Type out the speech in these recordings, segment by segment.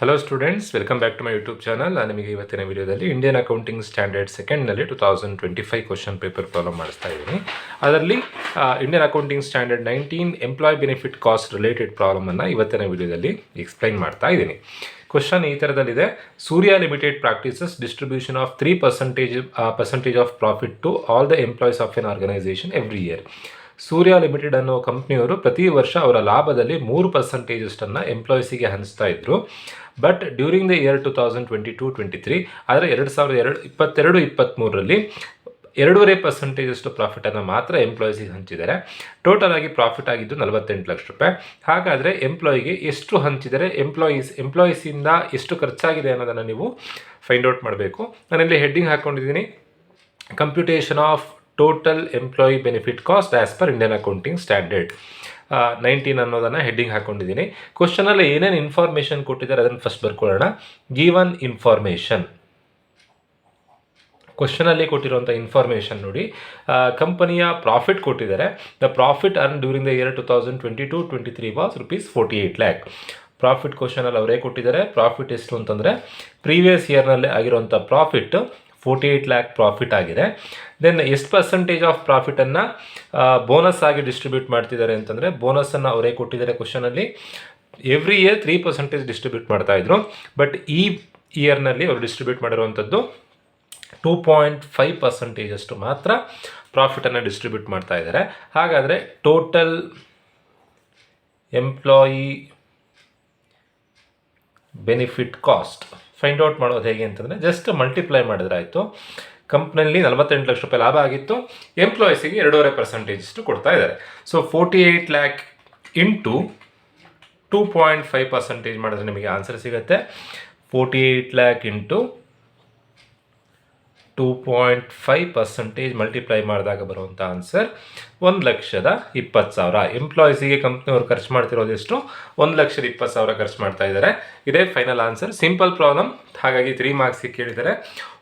Hello students, welcome back to my YouTube channel. ನಾನು ನಿಮಗೆ ಇವತ್ತಿನ ವಿಡಿಯೋದಲ್ಲಿ ಇಂಡಿಯನ್ ಅಕೌಂಟಿಂಗ್ ಸ್ಟ್ಯಾಂಡರ್ಡ್ ಸೆಕೆಂಡ್ನಲ್ಲಿ 2025 ಕ್ವಶನ್ ಪೇಪರ್ ಪ್ರಾಬ್ಲಮ್ ಮಾಡಿಸ್ತಾ ಇದ್ದೀನಿ. ಅದರಲ್ಲಿ Indian accounting standard 19 employee benefit cost related ಪ್ರಾಬ್ಲಮನ್ನು ಇವತ್ತಿನ ವಿಡಿಯೋದಲ್ಲಿ ಎಕ್ಸ್ಪ್ಲೈನ್ ಮಾಡ್ತಾ ಇದ್ದೀನಿ. ಕ್ವಶನ್ ಈ ಥರದಲ್ಲಿದೆ: Surya limited practices distribution of 3% of profit to all the employees of an organisation every year. Surya limited ಅನ್ನೋ ಕಂಪ್ನಿಯವರು ಪ್ರತಿ ವರ್ಷ ಅವರ ಲಾಭದಲ್ಲಿ 3% ಎಂಪ್ಲಾಯೀಸಿಗೆ ಹಂಚ್ತಾ ಇದ್ರು. ಬಟ್ ಡ್ಯೂರಿಂಗ್ ದ ಇಯರ್ 2022-23 ಆದರೆ 2022-23ರಲ್ಲಿ 2.5% ಪ್ರಾಫಿಟನ್ನು ಮಾತ್ರ ಎಂಪ್ಲಾಯೀಸಿಗೆ ಹಂಚಿದ್ದಾರೆ. ಟೋಟಲ್ ಆಗಿ ಪ್ರಾಫಿಟ್ ಆಗಿದ್ದು 48 ಲಕ್ಷ ರೂಪಾಯಿ. ಹಾಗಾದರೆ ಎಂಪ್ಲಾಯಿಗೆ ಎಷ್ಟು ಹಂಚಿದರೆ, ಎಂಪ್ಲಾಯೀಸಿಂದ ಎಷ್ಟು ಖರ್ಚಾಗಿದೆ ಅನ್ನೋದನ್ನು ನೀವು ಫೈಂಡ್ ಔಟ್ ಮಾಡಬೇಕು. ನಾನಿಲ್ಲಿ ಹೆಡ್ಡಿಂಗ್ ಹಾಕ್ಕೊಂಡಿದ್ದೀನಿ: computation of total employee benefit cost as per Indian accounting standard 19 ಅನ್ನೋದನ್ನು ಹೆಡ್ಡಿಂಗ್ ಹಾಕ್ಕೊಂಡಿದ್ದೀನಿ. ಕ್ವಶನಲ್ಲಿ ಏನೇನು ಇನ್ಫಾರ್ಮೇಷನ್ ಕೊಟ್ಟಿದ್ದಾರೆ ಅದನ್ನು ಫಸ್ಟ್ ಬರ್ಕೊಳ್ಳೋಣ. ಗಿವನ್ ಇನ್ಫಾರ್ಮೇಷನ್, ಕ್ವಶನಲ್ಲಿ ಕೊಟ್ಟಿರುವಂಥ ಇನ್ಫಾರ್ಮೇಷನ್ ನೋಡಿ. ಕಂಪನಿಯ ಪ್ರಾಫಿಟ್ ಕೊಟ್ಟಿದ್ದಾರೆ. The profit earn during the year 2022-23 was ₹48 lakh. Profit ಕ್ವಶನಲ್ಲಿ ಅವರೇ ಕೊಟ್ಟಿದ್ದಾರೆ. ಪ್ರಾಫಿಟ್ ಎಷ್ಟು ಅಂತಂದರೆ ಪ್ರೀವಿಯಸ್ ಇಯರ್ನಲ್ಲಿ ಆಗಿರುವಂಥ ಪ್ರಾಫಿಟ್ 48 ಲ್ಯಾಕ್ ಪ್ರಾಫಿಟ್ ಆಗಿದೆ. ದೆನ್ ಎಷ್ಟು ಪರ್ಸೆಂಟೇಜ್ ಆಫ್ ಪ್ರಾಫಿಟನ್ನು ಬೋನಸ್ ಆಗಿ ಡಿಸ್ಟ್ರಿಬ್ಯೂಟ್ ಮಾಡ್ತಿದ್ದಾರೆ ಅಂತಂದರೆ, ಬೋನಸನ್ನು ಅವರೇ ಕೊಟ್ಟಿದ್ದಾರೆ. ಕ್ವಶನಲ್ಲಿ ಎವ್ರಿ ಇಯರ್ 3% ಡಿಸ್ಟ್ರಿಬ್ಯೂಟ್ ಮಾಡ್ತಾಯಿದ್ರು. ಬಟ್ ಈ ಇಯರ್ನಲ್ಲಿ ಅವರು ಡಿಸ್ಟ್ರಿಬ್ಯೂಟ್ ಮಾಡಿರುವಂಥದ್ದು 2.5% ಅಷ್ಟು ಮಾತ್ರ ಪ್ರಾಫಿಟನ್ನು ಡಿಸ್ಟ್ರಿಬ್ಯೂಟ್ ಮಾಡ್ತಾ ಇದ್ದಾರೆ. ಹಾಗಾದರೆ total employee benefit cost find out ಮಾಡೋದು ಹೇಗೆ ಅಂತಂದರೆ, ಜಸ್ಟ್ ಮಲ್ಟಿಪ್ಲೈ ಮಾಡಿದ್ರೆ ಆಯಿತು. ಕಂಪ್ನಿಯಲ್ಲಿ 48 ಲಕ್ಷ ರೂಪಾಯಿ ಲಾಭ ಆಗಿತ್ತು, ಎಂಪ್ಲಾಯೀಸಿಗೆ 2.5% ಕೊಡ್ತಾ ಇದ್ದಾರೆ. ಸೊ 48 ಲ್ಯಾಕ್ ಇಂಟು 2.5% ಮಾಡಿದ್ರೆ ನಿಮಗೆ ಆನ್ಸರ್ ಸಿಗುತ್ತೆ. 48 ಲ್ಯಾಕ್ ಇಂಟು 2.5% ಮಲ್ಟಿಪ್ಲೈ ಮಾಡಿದಾಗ ಬರುವಂಥ ಆನ್ಸರ್ 1,20,000. ಎಂಪ್ಲಾಯೀಸಿಗೆ ಕಂಪ್ನಿಯವರು ಖರ್ಚು ಮಾಡ್ತಿರೋದು ಎಷ್ಟು? 1,20,000 ಖರ್ಚು ಮಾಡ್ತಾ ಇದ್ದಾರೆ. ಇದೇ ಫೈನಲ್ ಆನ್ಸರ್. ಸಿಂಪಲ್ ಪ್ರಾಬ್ಲಮ್, ಹಾಗಾಗಿ 3 ಮಾರ್ಕ್ಸ್ಗೆ ಕೇಳಿದ್ದಾರೆ.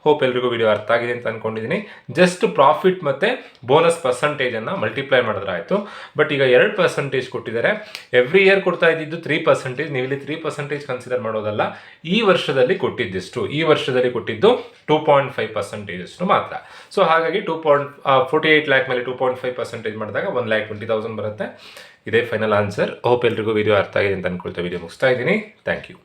ಹೋಪ್ ಎಲ್ರಿಗೂ ವಿಡಿಯೋ ಅರ್ಥ ಆಗಿದೆ ಅಂತ ಅಂದ್ಕೊಂಡಿದ್ದೀನಿ. ಜಸ್ಟ್ ಪ್ರಾಫಿಟ್ ಮತ್ತು ಬೋನಸ್ ಪರ್ಸಂಟೇಜನ್ನು ಮಲ್ಟಿಪ್ಲೈ ಮಾಡಿದ್ರೆ ಆಯಿತು. ಬಟ್ ಈಗ 2% ಕೊಟ್ಟಿದ್ದಾರೆ. ಎವ್ರಿ ಇಯರ್ ಕೊಡ್ತಾ ಇದ್ದಿದ್ದು 3%. ನೀವು ಇಲ್ಲಿ 3% ಕನ್ಸಿಡರ್ ಮಾಡೋದಲ್ಲ. ಈ ವರ್ಷದಲ್ಲಿ ಕೊಟ್ಟಿದ್ದಿಷ್ಟು, ಈ ವರ್ಷದಲ್ಲಿ ಕೊಟ್ಟಿದ್ದು 2.5% ಅಷ್ಟು ಮಾತ್ರ. ಸೊ ಹಾಗಾಗಿ 48 ಲ್ಯಾಕ್ ಮೇಲೆ 2.5% ಮಾಡಿದಾಗ 1,20,000 ಬರುತ್ತೆ. ಇದೇ ಫೈನಲ್ ಆನ್ಸರ್. ಹೋಪ್ ಎಲ್ರಿಗೂ ವಿಡಿಯೋ ಅರ್ಥ ಆಗಿದೆ ಅಂತ ಅಂದ್ಕೊಳ್ತಾ ವಿಡಿಯೋ ಮುಗಿಸ್ತಾ ಇದ್ದೀನಿ. Thank you.